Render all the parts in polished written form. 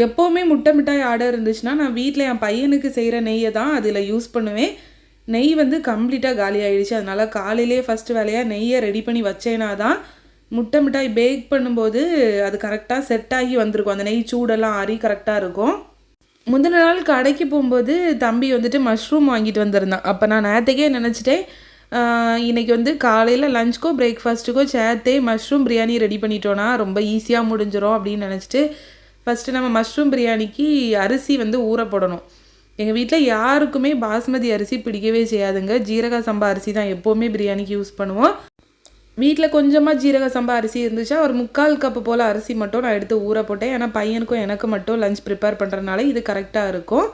எப்போவுமே முட்டை மிட்டாய் ஆர்டர் இருந்துச்சுன்னா நான் வீட்டில் என் பையனுக்கு செய்கிற நெய்யை தான் அதில் யூஸ் பண்ணுவேன். நெய் வந்து கம்ப்ளீட்டாக காலி ஆகிடுச்சு. அதனால் காலையிலே ஃபஸ்ட்டு வேலையாக நெய்யை ரெடி பண்ணி வச்சேன்னா தான் முட்டை மிட்டாய் பேக் பண்ணும்போது அது கரெக்டாக செட் ஆகி வந்திருக்கும். அந்த நெய் சூடெல்லாம் ஆறி கரெக்டாக இருக்கும். முந்தின நாள் கடைக்கு போகும்போது தம்பி வந்துட்டு மஷ்ரூம் வாங்கிட்டு வந்திருந்தான். அப்போ நான் நேற்றுக்கே நினச்சிட்டேன் இன்றைக்கி வந்து காலையில் லஞ்சுக்கோ பிரேக்ஃபாஸ்ட்டுக்கோ சேர்த்தே மஷ்ரூம் பிரியாணி ரெடி பண்ணிட்டோன்னா ரொம்ப ஈஸியாக முடிஞ்சிடும் அப்படின்னு நினச்சிட்டு ஃபஸ்ட்டு நம்ம மஷ்ரூம் பிரியாணிக்கு அரிசி வந்து ஊற போடணும். எங்கள் வீட்டில் யாருக்குமே பாஸ்மதி அரிசி பிடிக்கவே செய்யாதுங்க. ஜீரக சம்பா அரிசி தான் எப்போவுமே பிரியாணிக்கு யூஸ் பண்ணுவோம். வீட்டில் கொஞ்சமாக ஜீரக சம்பா அரிசி இருந்துச்சா ஒரு 3/4 கப்பு போல் அரிசி மட்டும் நான் எடுத்து ஊற போட்டேன். ஏன்னா பையனுக்கும் எனக்கு மட்டும் லஞ்ச் ப்ரிப்பேர் பண்ணுறதுனால இது கரெக்டாக இருக்கும்.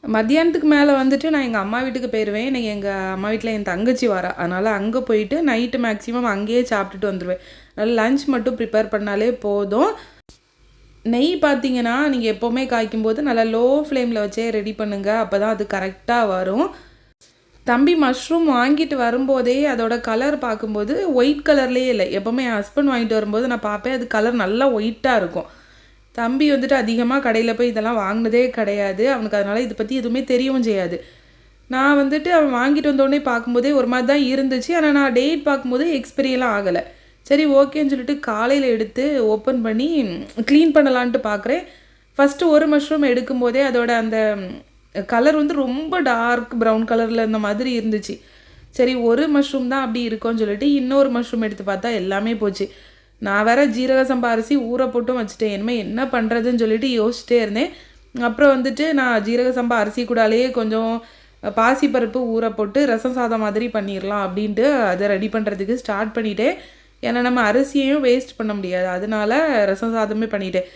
மத்தியானத்துக்கு மேலே வந்துட்டு நான் எங்கள் அம்மா வீட்டுக்கு போயிடுவேன். இன்றைக்கி எங்கள் அம்மா வீட்டில் என் தங்கச்சி வரா. அதனால் அங்கே போயிட்டு நைட்டு மேக்ஸிமம் அங்கேயே சாப்பிட்டுட்டு வந்துடுவேன். அதனால் லஞ்ச் மட்டும் ப்ரிப்பேர் பண்ணாலே போதும். நெய் பார்த்தீங்கன்னா நீங்கள் எப்போவுமே காய்க்கும்போது நல்லா லோ ஃப்ளேமில் வச்சே ரெடி பண்ணுங்கள். அப்போ தான் அது கரெக்டாக வரும். தம்பி மஷ்ரூம் வாங்கிட்டு வரும்போதே அதோட கலர் பார்க்கும்போது ஒயிட் கலர்லேயே இல்லை. எப்போவுமே என் ஹஸ்பண்ட் வாங்கிட்டு வரும்போது நான் பார்ப்பேன் அது கலர் நல்லா ஒயிட்டாக இருக்கும். தம்பி வந்துட்டு அதிகமாக கடையில் போய் இதெல்லாம் வாங்கினதே கிடையாது. அவனுக்கு அதனால் இதை பற்றி எதுவுமே தெரியவும் செய்யாது. நான் வந்துட்டு அவன் வாங்கிட்டு வந்தோடனே பார்க்கும்போதே ஒரு மாதிரி தான் இருந்துச்சு. ஆனால் நான் டேட் பார்க்கும்போது எக்ஸ்பைரியெல்லாம் ஆகலை. சரி ஓகேன்னு சொல்லிட்டு காலையில் எடுத்து ஓப்பன் பண்ணி க்ளீன் பண்ணலான்ட்டு பார்க்குறேன். ஃபஸ்ட்டு ஒரு மஷ்ரூம் எடுக்கும்போதே அதோட அந்த கலர் வந்து ரொம்ப டார்க் ப்ரௌன் கலரில் இந்த மாதிரி இருந்துச்சு. சரி ஒரு மஷ்ரூம் தான் அப்படி இருக்கும்னு சொல்லிட்டு இன்னொரு மஷ்ரூம் எடுத்து பார்த்தா எல்லாமே போச்சு. நான் வேறு ஜீரக சம்பா அரிசி ஊற போட்டும் வச்சுட்டேன். இனிமேல் என்ன பண்ணுறதுன்னு சொல்லிட்டு யோசிச்சிட்டே இருந்தேன். அப்புறம் வந்துட்டு நான் ஜீரக சம்பா அரிசி கூடாலேயே கொஞ்சம் பாசிப்பருப்பு ஊற போட்டு ரசம் சாதம் மாதிரி பண்ணிடலாம் அப்படின்ட்டு அதை ரெடி பண்ணுறதுக்கு ஸ்டார்ட் பண்ணிட்டேன். ஏன்னா நம்ம அரிசியையும் வேஸ்ட் பண்ண முடியாது. அதனால ரசம் சாதமே பண்ணிட்டேன்.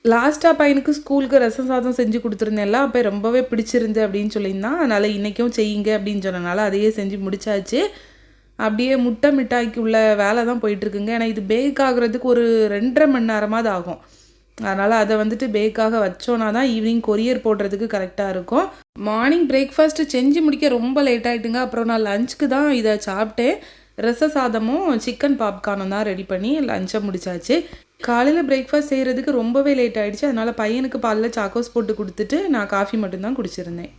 லாஸ்ட்டாக பையனுக்கு ஸ்கூலுக்கு ரசம் சாதம் செஞ்சு கொடுத்துருந்தேன்ல, அப்போ ரொம்பவே பிடிச்சிருந்து அப்படின்னு சொல்லியிருந்தான். அதனால் இன்றைக்கும் செய்யுங்க அப்படின்னு சொன்னனால அதையே செஞ்சு முடிச்சாச்சு. அப்படியே முட்டை மிட்டாய்க்கு உள்ள வேலை தான் போயிட்டுருக்குங்க. ஏன்னா இது பேக் ஆகுறதுக்கு ஒரு 2.5 மணி நேரமாவது ஆகும். அதனால் அதை வந்துட்டு பேக்காக வச்சோன்னா தான் ஈவினிங் கொரியர் போடுறதுக்கு கரெக்டாக இருக்கும். மார்னிங் பிரேக்ஃபாஸ்ட்டு செஞ்சு முடிக்க ரொம்ப லேட் ஆகிட்டுங்க. அப்புறம் நான் லஞ்சுக்கு தான் இதை சாப்பிட்டேன். ரச சாதமும் சிக்கன் பாப்கார்னும் தான் ரெடி பண்ணி லஞ்சை முடிச்சாச்சு. காலையில் பிரேக்ஃபாஸ்ட் செய்கிறதுக்கு ரொம்பவே லேட் ஆகிடுச்சு. அதனால் பையனுக்கு பாலில் சாக்கோஸ் போட்டு கொடுத்துட்டு நான் காஃபி மட்டும்தான் குடிச்சிருந்தேன்.